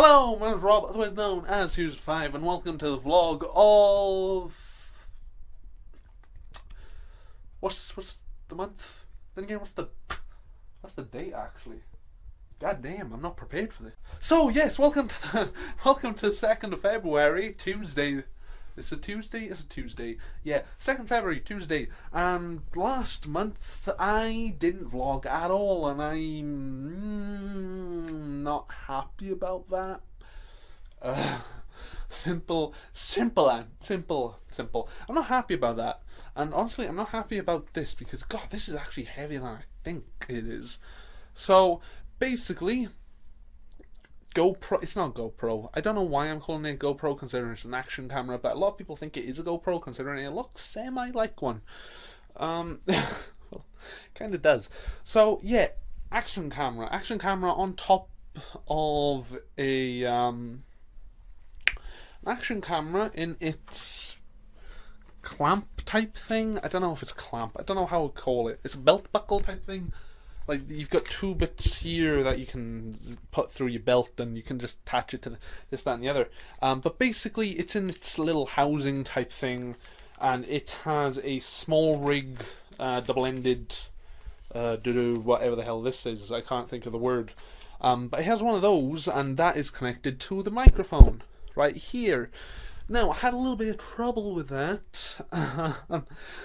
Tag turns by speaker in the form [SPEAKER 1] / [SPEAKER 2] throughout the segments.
[SPEAKER 1] Hello, my name is Rob, otherwise known as Hughes5, and welcome to the vlog of... What's the month? Then again, what's the date, actually? God damn, I'm not prepared for this. So, yes, welcome to 2nd of February, Tuesday. It's a Tuesday? It's a Tuesday. Yeah, 2nd February, Tuesday. And last month, I didn't vlog at all, and I'm not happy about that. Simple. I'm not happy about that. And honestly, I'm not happy about this because, God, this is actually heavier than I think it is. So, basically, GoPro, it's not GoPro. I don't know why I'm calling it GoPro considering it's an action camera, but a lot of people think it is a GoPro considering it looks semi-like one. Well, kind of does. So, yeah, action camera on top of a, an action camera in its clamp type thing. I don't know if it's clamp. I don't know how to call it. It's a belt buckle type thing. Like, you've got two bits here that you can put through your belt and you can just attach it to this, that, and the other. But basically, it's in its little housing type thing, and it has a small rig, double-ended, whatever the hell this is. I can't think of the word. But it has one of those, and that is connected to the microphone right here. Now, I had a little bit of trouble with that.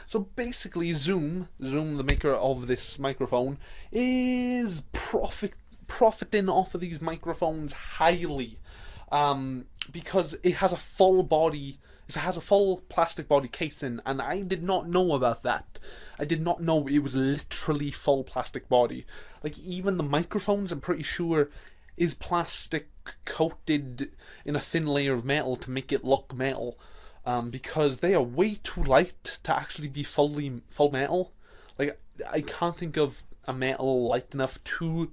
[SPEAKER 1] So basically, Zoom, the maker of this microphone, is profiting off of these microphones highly. Because it has a full body, it has a full plastic body casing, and I did not know about that. I did not know it was literally full plastic body. Like, even the microphones, I'm pretty sure, is plastic coated in a thin layer of metal to make it look metal, because they are way too light to actually be full metal. Like, I can't think of a metal light enough to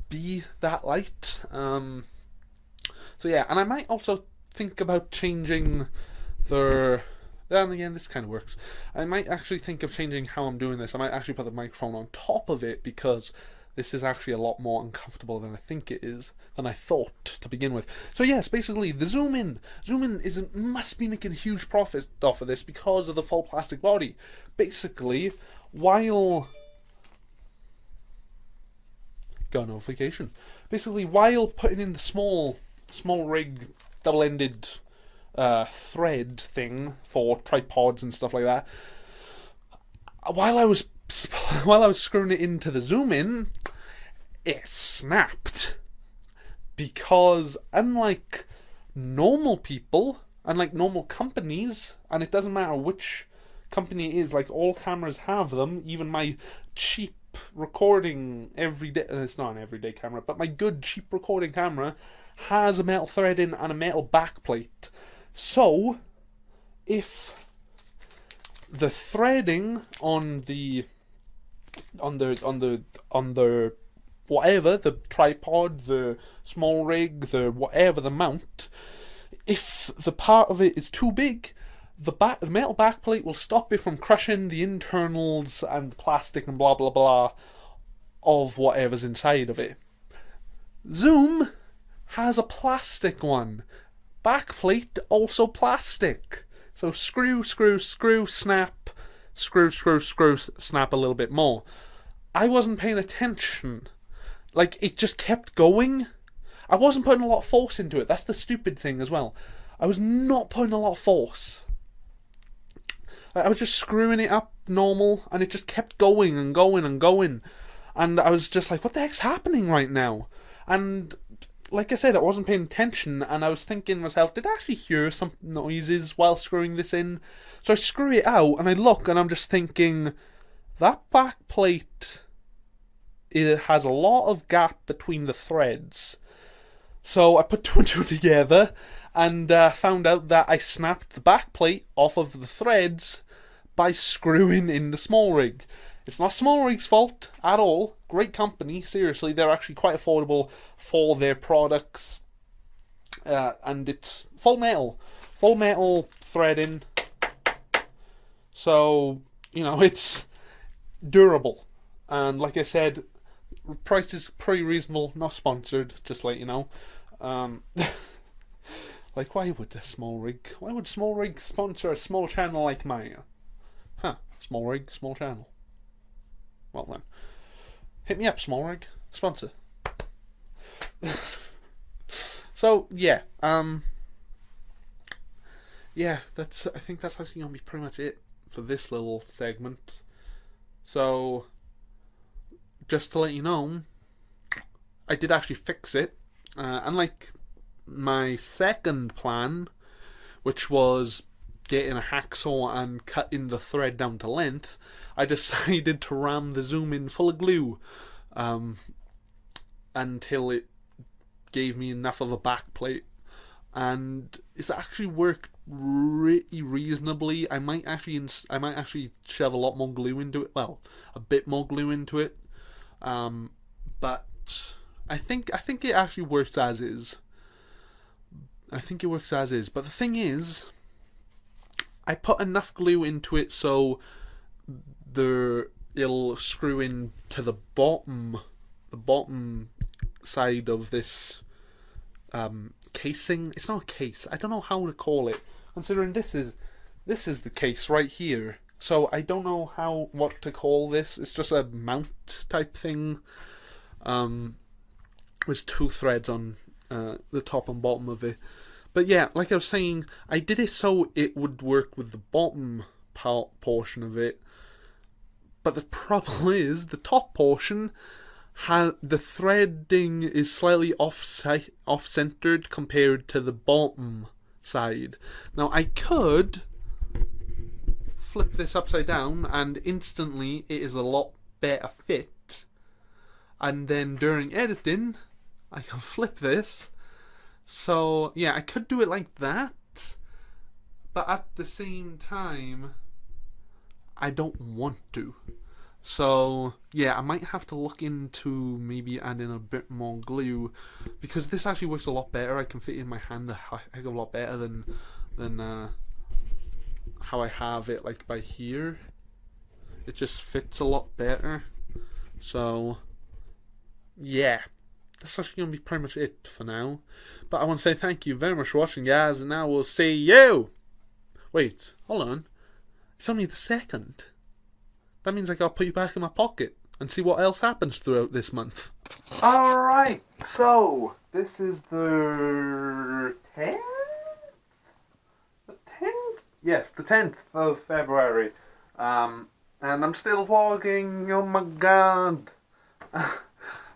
[SPEAKER 1] be that light. So yeah, and I might also think about changing their... Then again, this kind of works. I might actually think of changing how I'm doing this. I might actually put the microphone on top of it, because this is actually a lot more uncomfortable than I think it is, than I thought to begin with. So yes, basically, the Zoom In must be making a huge profit off of this because of the full plastic body. Basically, while... Got a notification. Basically, while putting in the small rig, double-ended thread thing for tripods and stuff like that, while I was screwing it into the Zoom In, it snapped. Because unlike normal people, unlike normal companies, and it doesn't matter which company it is, like, all cameras have them, even my cheap recording everyday, it's not an everyday camera, but my good cheap recording camera has a metal threading and a metal backplate. So, if the threading on the whatever, the tripod, the small rig, the whatever, the mount, if the part of it is too big, the metal backplate will stop it from crushing the internals and plastic and blah blah blah of whatever's inside of it. Zoom has a plastic one. Backplate also plastic. So screw, snap, screw, snap a little bit more. I wasn't paying attention. Like, it just kept going. I wasn't putting a lot of force into it. That's the stupid thing as well. I was not putting a lot of force. I was just screwing it up normal, and it just kept going and going and going. And I was just like, what the heck's happening right now? And like I said, I wasn't paying attention, and I was thinking to myself, did I actually hear some noises while screwing this in? So I screw it out, and I look, and I'm just thinking, that back plate, it has a lot of gap between the threads. So I put two and two together, and found out that I snapped the back plate off of the threads by screwing in the small rig. It's not Small Rig's fault at all. Great company, seriously. They're actually quite affordable for their products. And it's full metal threading. So, you know, it's durable. And like I said, price is pretty reasonable. Not sponsored, just to let you know. Like, why would Why would Small Rig sponsor a small channel like mine? Huh? Small Rig, small channel. Well then, hit me up, Small Rig, sponsor. So yeah, yeah, I think that's actually gonna be pretty much it for this little segment. So, just to let you know, I did actually fix it. Unlike my second plan, which was getting a hacksaw and cutting the thread down to length, I decided to ram the zoom in full of glue until it gave me enough of a back plate, and it's actually worked pretty reasonably. I might actually shove a lot more glue into it. Well, a bit more glue into it, but I think it actually works as is. I think it works as is. But the thing is, I put enough glue into it so it'll screw in to the bottom side of this casing. It's not a case. I don't know how to call it, considering this is the case right here. So I don't know what to call this. It's just a mount type thing. With two threads on the top and bottom of it. But yeah, like I was saying, I did it so it would work with the bottom portion of it. But the problem is, the top portion, the threading is slightly off-centered compared to the bottom side. Now, I could flip this upside down and instantly it is a lot better fit. And then during editing, I can flip this. So, yeah, I could do it like that. But at the same time, I don't want to. So, yeah, I might have to look into maybe adding a bit more glue, because this actually works a lot better. I can fit it in my hand a heck of a lot better than how I have it, like, by here. It just fits a lot better. So, yeah, that's actually going to be pretty much it for now. But I want to say thank you very much for watching, guys, and now we'll see you. Wait, hold on. It's only the 2nd. That means I gotta put you back in my pocket and see what else happens throughout this month. Alright, so this is the 10th? The 10th? Yes, the 10th of February. And I'm still vlogging, oh my god.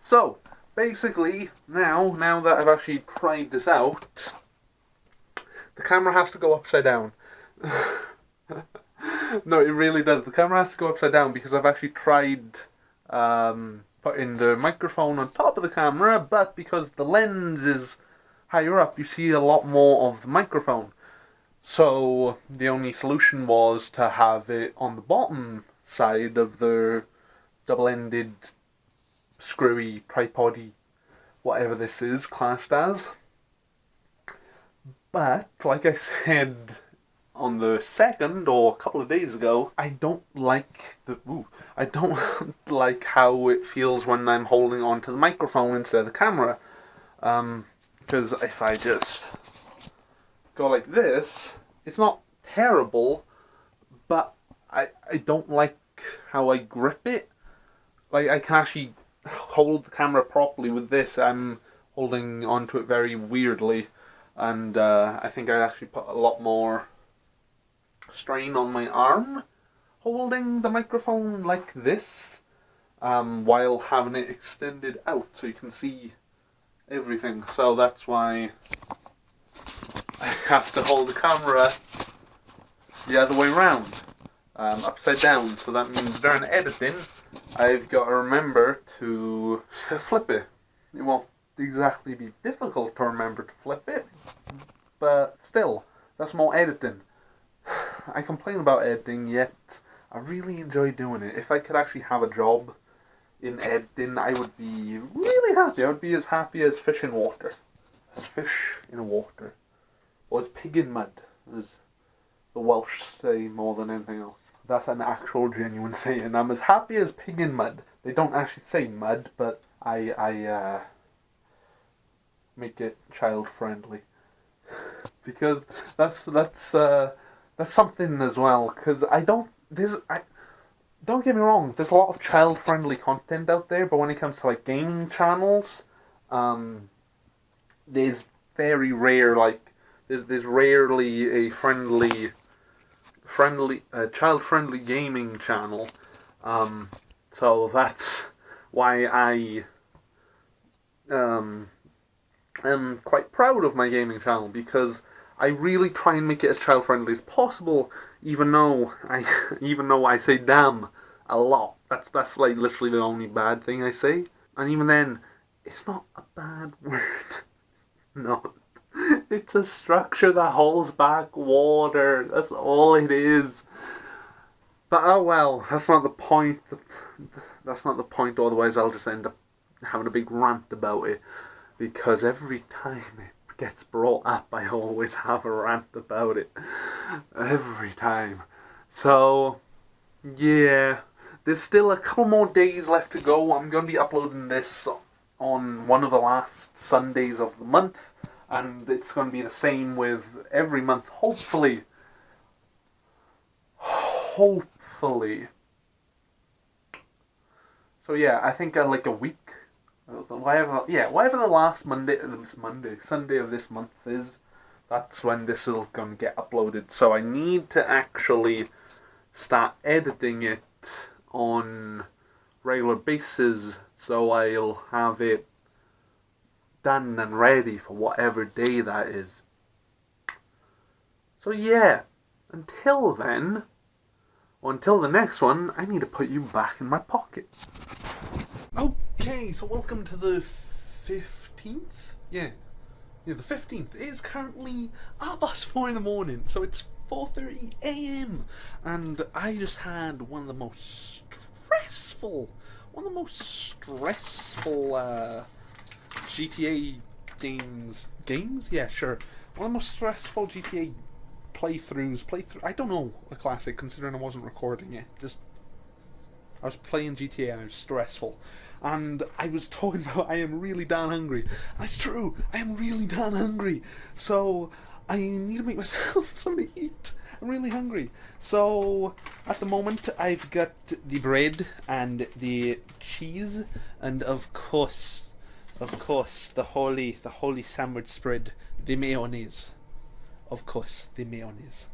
[SPEAKER 1] So, basically, now that I've actually tried this out, the camera has to go upside down. No, it really does. The camera has to go upside down because I've actually tried putting the microphone on top of the camera, but because the lens is higher up, you see a lot more of the microphone. So the only solution was to have it on the bottom side of the double-ended, screwy, tripody, whatever this is classed as. But, like I said on the 2nd, or a couple of days ago, I don't like how it feels when I'm holding onto the microphone instead of the camera. Because if I just go like this, it's not terrible, but I don't like how I grip it. Like, I can actually hold the camera properly with this. I'm holding onto it very weirdly, and I think I actually put a lot more strain on my arm holding the microphone like this, while having it extended out so you can see everything. So that's why I have to hold the camera the other way round, upside down. So that means during editing I've got to remember to flip it. It won't exactly be difficult to remember to flip it, but still, that's more editing. I complain about editing, yet I really enjoy doing it. If I could actually have a job in editing, I would be really happy. I would be as happy as fish in water. As fish in water. Or as pig in mud, as the Welsh say more than anything else. That's an actual genuine saying. I'm as happy as pig in mud. They don't actually say mud, but I make it child friendly because that's something as well. Because I don't get me wrong. There's a lot of child friendly content out there, but when it comes to like gaming channels, there's very rare there's rarely a child friendly gaming channel. So that's why I am quite proud of my gaming channel, because I really try and make it as child friendly as possible, even though I say damn a lot. That's like literally the only bad thing I say. And even then, it's not a bad word. No. It's a structure that holds back water. That's all it is. But oh well, that's not the point. That's not the point, otherwise I'll just end up having a big rant about it. Because every time it gets brought up, I always have a rant about it. Every time. So, yeah. There's still a couple more days left to go. I'm going to be uploading this on one of the last Sundays of the month. And it's going to be the same with every month, hopefully. Hopefully. So yeah, I think like a week. Whatever the last Sunday of this month is, that's when this is going to get uploaded. So I need to actually start editing it on regular basis, so I'll have it done and ready for whatever day that is. So yeah, until then, or until the next one, I need to put you back in my pocket. Okay, so welcome to the 15th? Yeah, the 15th. It is currently 4 in the morning, so it's 4:30 a.m. And I just had one of the most stressful GTA games? Yeah, sure. One of the most stressful GTA playthroughs. I don't know a classic, considering I wasn't recording it. I was playing GTA and it was stressful. And I was talking about I am really damn hungry. And it's true, I am really damn hungry. So I need to make myself something to eat. I'm really hungry. So at the moment I've got the bread and the cheese and of course the holy sandwich spread, the mayonnaise. Of course, the mayonnaise.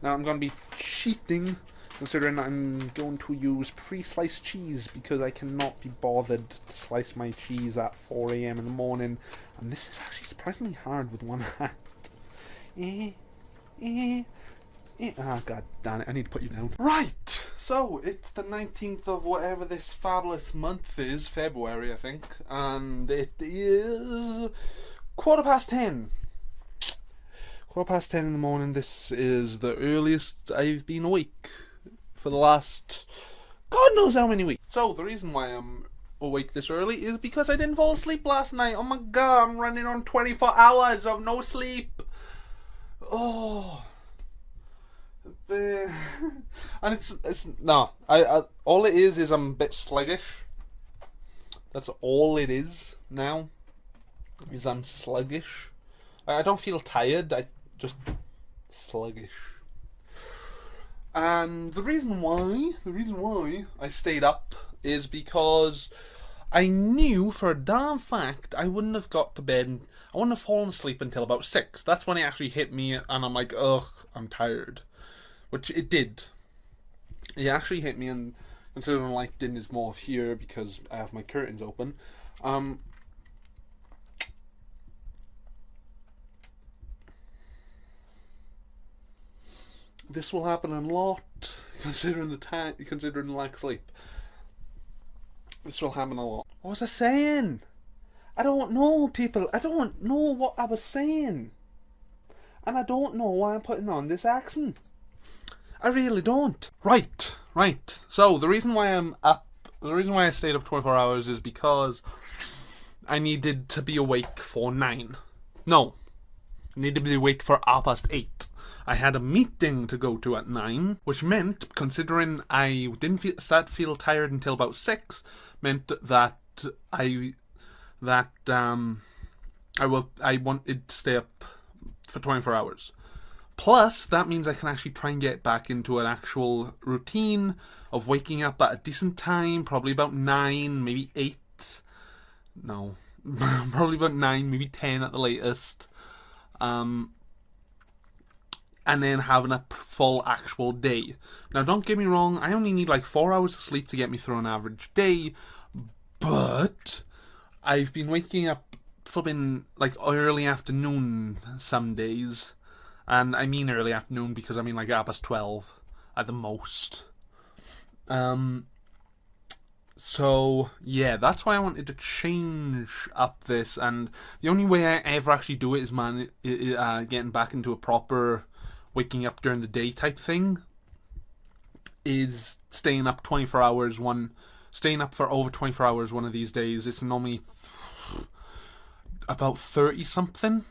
[SPEAKER 1] Now I'm going to be cheating, considering I'm going to use pre-sliced cheese because I cannot be bothered to slice my cheese at 4 a.m. in the morning. And this is actually surprisingly hard with one hand. Ah, god damn it, I need to put you down. Right, so it's the 19th of whatever this fabulous month is, February I think, and it is 10:15. 10:15 in the morning. This is the earliest I've been awake for the last God knows how many weeks. So the reason why I'm awake this early is because I didn't fall asleep last night. Oh my god, I'm running on 24 hours of no sleep. Oh. And it's no. I all it is I'm a bit sluggish. That's all it is now. Is I'm sluggish. I don't feel tired. I just sluggish. And the reason why I stayed up is because I knew for a damn fact I wouldn't have got to bed. I wouldn't have fallen asleep until about 6. That's when it actually hit me, and I'm like, ugh, I'm tired. Which it did. It actually hit me, and considering the lighting is more here because I have my curtains open. This will happen a lot, considering the lack of sleep. This will happen a lot. What was I saying? I don't know, people. I don't know what I was saying. And I don't know why I'm putting on this accent. I really don't. Right. So, the reason why I stayed up 24 hours is because I needed to be awake for 9. No. Need to be awake for 8:30. I had a meeting to go to at 9, which meant, considering I didn't start to feel tired until about 6, meant that I wanted to stay up for 24 hours. Plus, that means I can actually try and get back into an actual routine of waking up at a decent time, probably about 9, maybe 8. No, probably about 9, maybe 10 at the latest. And then having a full actual day. Now, don't get me wrong, I only need like 4 hours of sleep to get me through an average day, but I've been waking up flipping like early afternoon some days. And I mean early afternoon because I mean like 12 at the most. So yeah, that's why I wanted to change up this, and the only way I ever actually do it is getting back into a proper waking up during the day type thing. Is staying up 24 hours staying up for over 24 hours one of these days. It's normally about 30 something.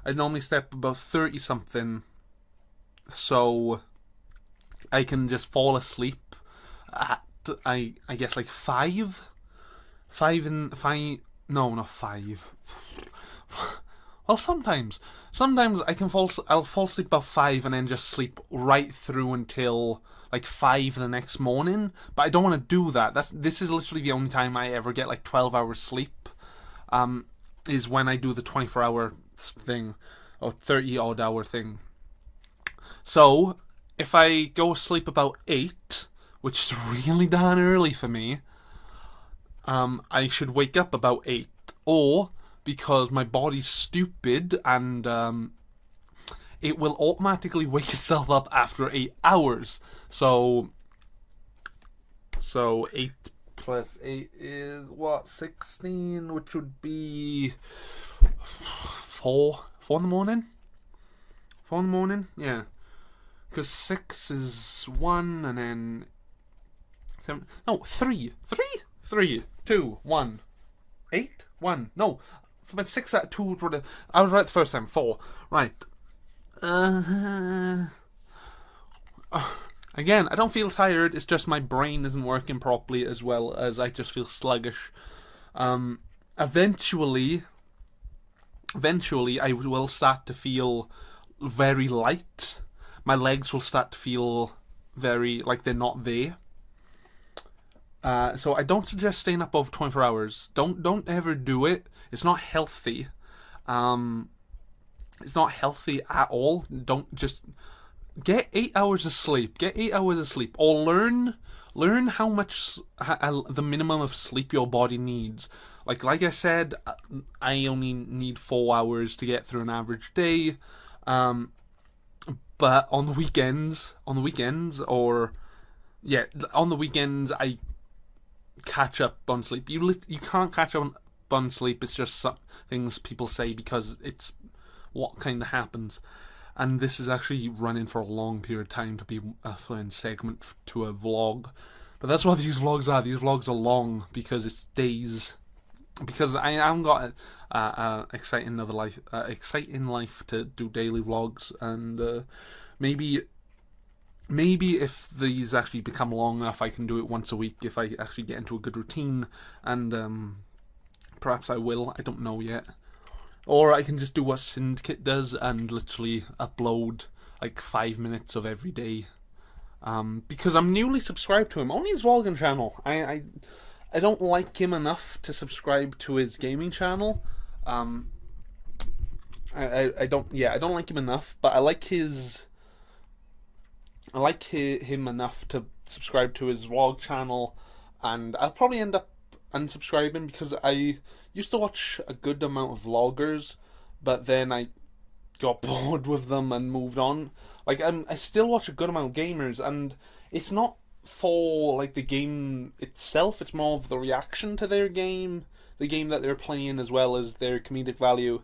[SPEAKER 1] I normally stay up about 30 something, so I can just fall asleep at I guess like 5. No, not 5. Well, sometimes I'll fall asleep about 5 and then just sleep right through until like 5 the next morning. But I don't want to do that. This is literally the only time I ever get like 12 hours sleep. Is when I do the 24-hour thing or 30-odd hour thing. So if I go sleep about 8, which is really darn early for me, I should wake up about 8, or because my body's stupid and it will automatically wake itself up after 8 hours. So 8 plus 8 is what, 16, which would be 4 in the morning. 4 in the morning, yeah. Because 6 is 1, and then 7. No, 3, 2, 1, 8, 1. No, about 6 out of 2 were the. I was right the first time. 4, right. Again, I don't feel tired. It's just my brain isn't working properly, as well as I just feel sluggish. Eventually, I will start to feel very light. My legs will start to feel very like they're not there. So I don't suggest staying up over 24 hours. Don't ever do it. It's not healthy. It's not healthy at all. Don't just get 8 hours of sleep. Get 8 hours of sleep, or learn how much the minimum of sleep your body needs. Like I said, I only need 4 hours to get through an average day. But on the weekends, I catch up on sleep. You can't catch up on sleep. It's just some things people say because it's what kind of happens. And this is actually running for a long period of time to be a fluent segment to a vlog. But that's what these vlogs are. These vlogs are long because it's days. Because I haven't got a exciting life to do daily vlogs, and maybe if these actually become long enough, I can do it once a week if I actually get into a good routine, and perhaps I will. I don't know yet. Or I can just do what Syndicate does and literally upload like 5 minutes of every day. Because I'm newly subscribed to him, only his vlogging channel. I don't like him enough to subscribe to his gaming channel. I don't like him enough, but I like him enough to subscribe to his vlog channel, and I'll probably end up unsubscribing because I used to watch a good amount of vloggers, but then I got bored with them and moved on. Like I still watch a good amount of gamers, and it's not for like the game itself, it's more of the reaction to their game, the game that they're playing, as well as their comedic value.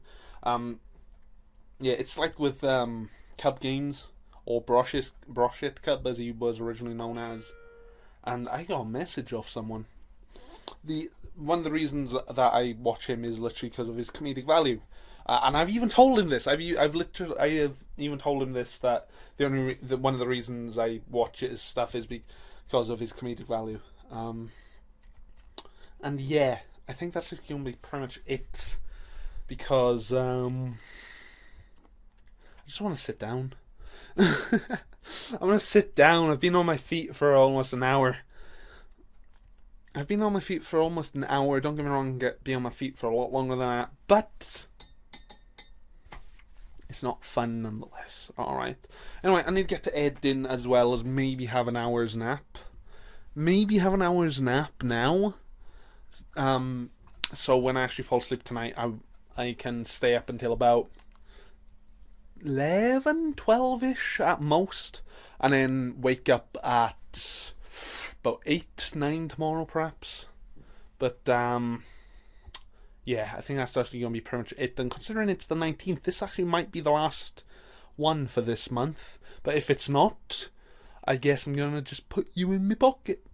[SPEAKER 1] It's like with Cub Games, or Broshit Cub as he was originally known as. And I got a message off someone. one of the reasons that I watch him is literally because of his comedic value. And I've even told him this. I have even told him this, that one of the reasons I watch his stuff is because of his comedic value. And yeah, I think that's going to be pretty much it, because I just want to sit down. I want to sit down. I've been on my feet for almost an hour. Don't get me wrong, be on my feet for a lot longer than that, but it's not fun nonetheless. Alright. Anyway, I need to get to editing as well as maybe have an hour's nap. Now. So when I actually fall asleep tonight, I can stay up until about 11, 12-ish at most, and then wake up at about 8, 9 tomorrow perhaps. But yeah, I think that's actually going to be pretty much it. And considering it's the 19th, this actually might be the last one for this month. But if it's not, I guess I'm going to just put you in my pocket.